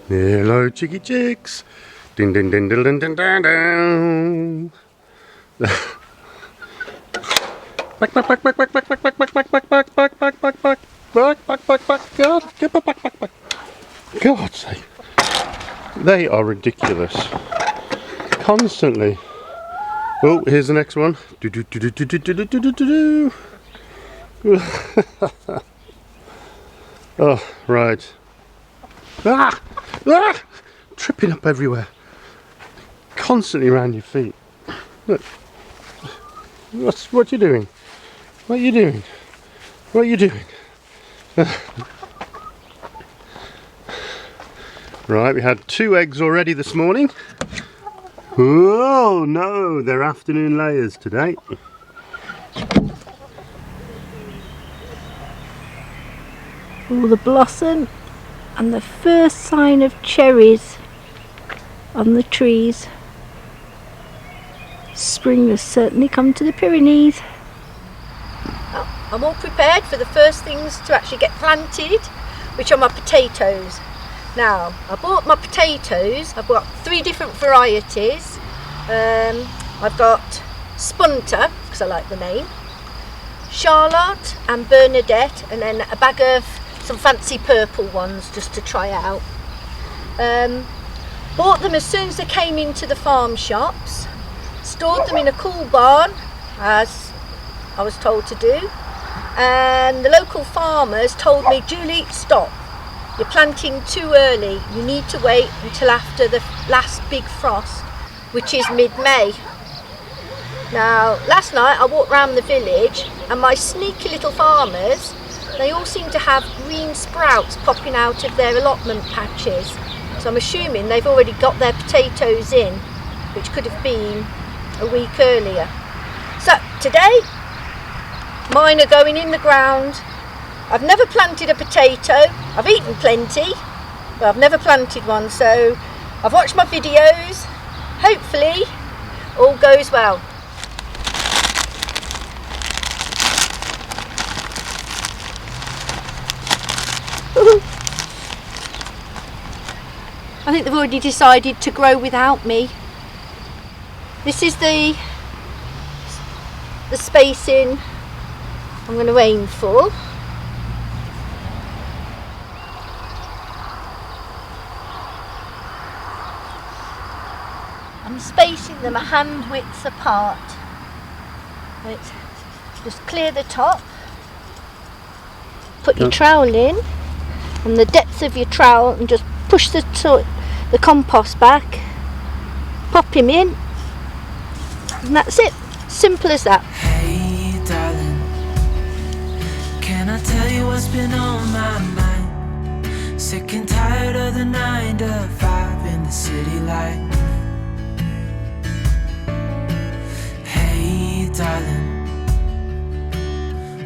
Hello, chicky chicks. Ding ding ding ding ding ding ding ding. Back back back back back back back back back back back back back back back back back. God, get back back back. God's sake. They are ridiculous. Constantly. Oh, here's the next one. Do do do do do do do do do do. Oh, right. Ah! Ah! Tripping up everywhere. Constantly around your feet. Look. What you doing? What are you doing? What are you doing? Right, we had 2 eggs already this morning. Oh no, they're afternoon layers today. All the blossom and the first sign of cherries on the trees. Spring has certainly come to the Pyrenees. I'm all prepared for the first things to actually get planted, which are my potatoes. Now, I bought my potatoes. I've got 3 different varieties. I've got Spunter, because I like the name, Charlotte and Bernadette, and then a bag of some fancy purple ones just to try out. Bought them as soon as they came into the farm shops, stored them in a cool barn as I was told to do, and the local farmers told me, Julie, stop, you're planting too early, you need to wait until after the last big frost, which is mid-May. Now, last night I walked around the village and my sneaky little farmers, they all seem to have green sprouts popping out of their allotment patches. So I'm assuming they've already got their potatoes in, which could have been a week earlier. So today, mine are going in the ground. I've never planted a potato. I've eaten plenty, but I've never planted one. So I've watched my videos. Hopefully, all goes well. I think they've already decided to grow without me. This is the spacing I'm going to aim for. I'm spacing them a hand width apart. Let's just clear the top. Put your trowel in, and the depth of your trowel, and just push the compost back, pop him in, and that's it. Simple as that. Hey darling, can I tell you what's been on my mind? Sick and tired of the 9 to 5 in the city life. Hey darling,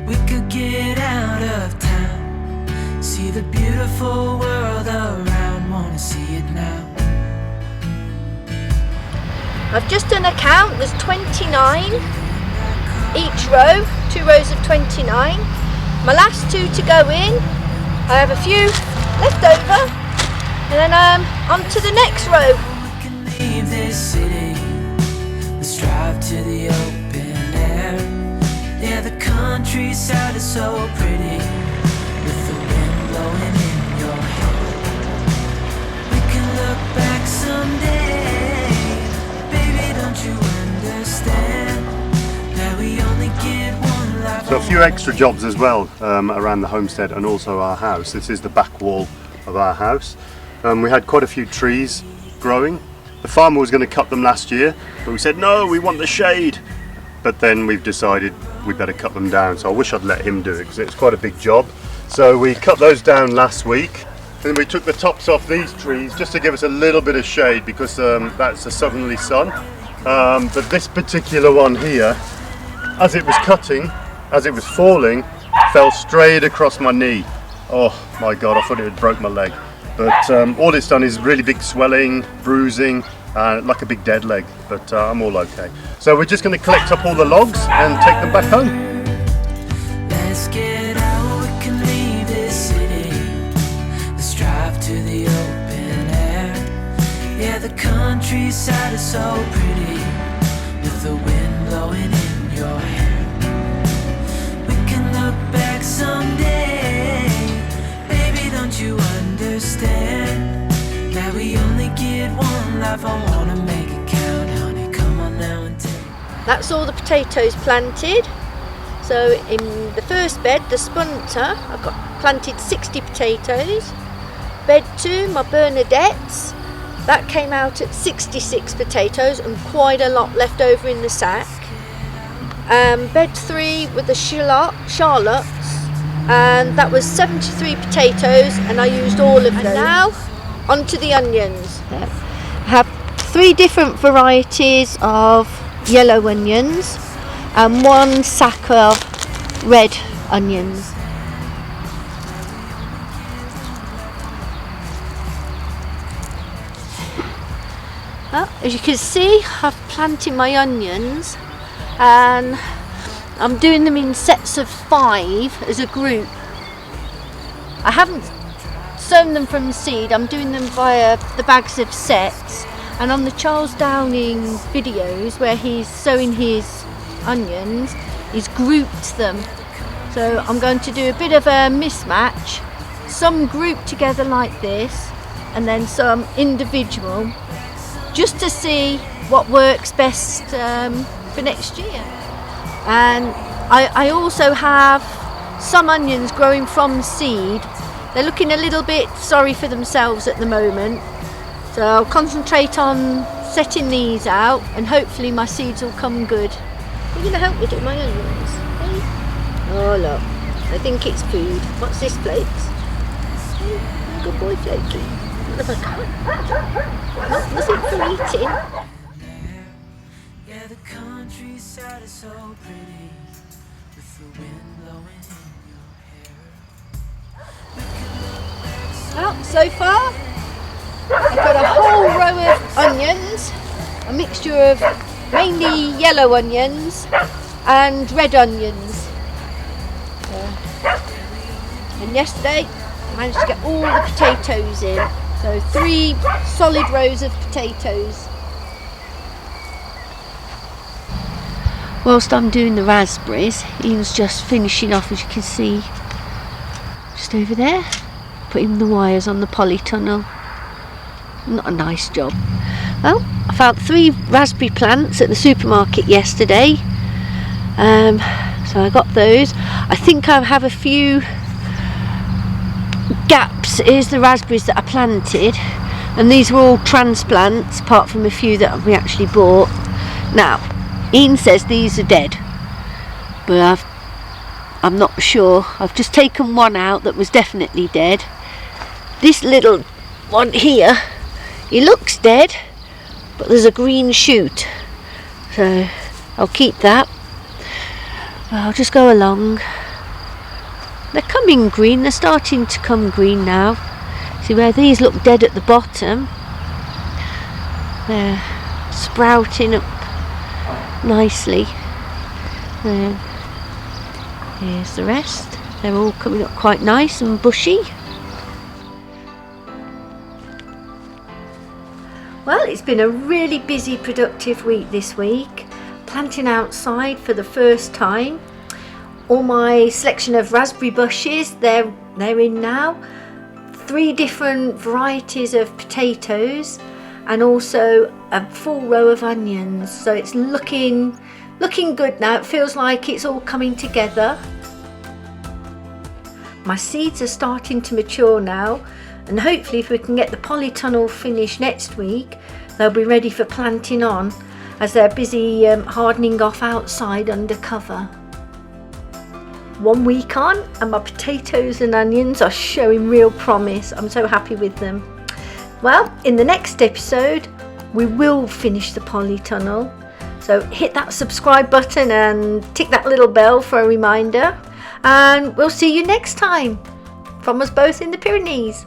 we could get out of town, see the beautiful world around, wanna see it now. I've just done a count, there's 29 each row, 2 rows of 29. My last 2 to go in, I have a few left over, and then on to the next row. We can leave this city, let's drive to the open air. Yeah, the countryside is so pretty, with the wind blowing in your hair. We can look back someday, baby, don't you understand that we only get one life? So a few extra jobs as well around the homestead and also our house. This is the back wall of our house. We had quite a few trees growing. The farmer was going to cut them last year, but we said no, we want the shade. But then we've decided we better cut them down, so I wish I'd let him do it because it's quite a big job. So we cut those down last week, and we took the tops off these trees just to give us a little bit of shade because that's a southerly sun. But this particular one here, as it was cutting, as it was falling, fell straight across my knee. Oh my god, I thought it had broke my leg. But all it's done is really big swelling, bruising, like a big dead leg, but I'm all okay. So we're just going to collect up all the logs and take them back home. Let's get out, we can leave this city, let's drive to the open air. Yeah, the countryside is so pretty with the wind blowing in your hair. We can look back someday, baby, don't you understand that we only get one life? I wanna make it count, honey, come on now and take. That's all the potatoes planted. So in the first bed, the spunter, I've got planted 60 potatoes. Bed 2, my Bernadettes, that came out at 66 potatoes and quite a lot left over in the sack. Bed 3 with the Charlottes, and that was 73 potatoes, and I used all of those. And now onto the onions. I have 3 different varieties of yellow onions and 1 sack of red onions. Well, as you can see, I've planted my onions and I'm doing them in sets of 5 as a group. I haven't sown them from seed, I'm doing them via the bags of sets, and on the Charles Downing videos where he's sowing his onions, he's grouped them. So I'm going to do a bit of a mismatch, some grouped together like this and then some individual, just to see what works best for next year. And I also have some onions growing from seed. They're looking a little bit sorry for themselves at the moment, so I'll concentrate on setting these out and hopefully my seeds will come good. You're going to help me do my onions? Hey? Oh look, I think it's food. What's this, Flakes? Hey, good boy, Flakey. Look at that. Nothing for eating. Yeah, the countryside is so pretty with the wind blowing in your hair. Well, so far I've got a whole row of onions, a mixture of mainly yellow onions and red onions. And yesterday I managed to get all the potatoes in, so 3 solid rows of potatoes. Whilst I'm doing the raspberries, Ian's just finishing off, as you can see, just over there, putting the wires on the polytunnel. Not a nice job. Well, I found 3 raspberry plants at the supermarket yesterday, so I got those. I think I have a few gaps. Here's the raspberries that I planted, and these were all transplants apart from a few that we actually bought. Now Ian says these are dead, but I'm not sure. I've just taken one out that was definitely dead. This little one here, he looks dead, but there's a green shoot, so I'll keep that. I'll just go along. They're coming green, they're starting to come green now. See where these look dead at the bottom? They're sprouting up nicely. Then here's the rest. They're all coming up quite nice and bushy. Well, it's been a really busy, productive week this week. Planting outside for the first time. All my selection of raspberry bushes, they're in now. 3 different varieties of potatoes and also a full row of onions. So it's looking good now. It feels like it's all coming together. My seeds are starting to mature now, and hopefully if we can get the polytunnel finished next week, they'll be ready for planting on as they're busy hardening off outside under cover. 1 week on and my potatoes and onions are showing real promise. I'm so happy with them. Well, in the next episode we will finish the polytunnel, so hit that subscribe button and tick that little bell for a reminder, and we'll see you next time from us both in the Pyrenees.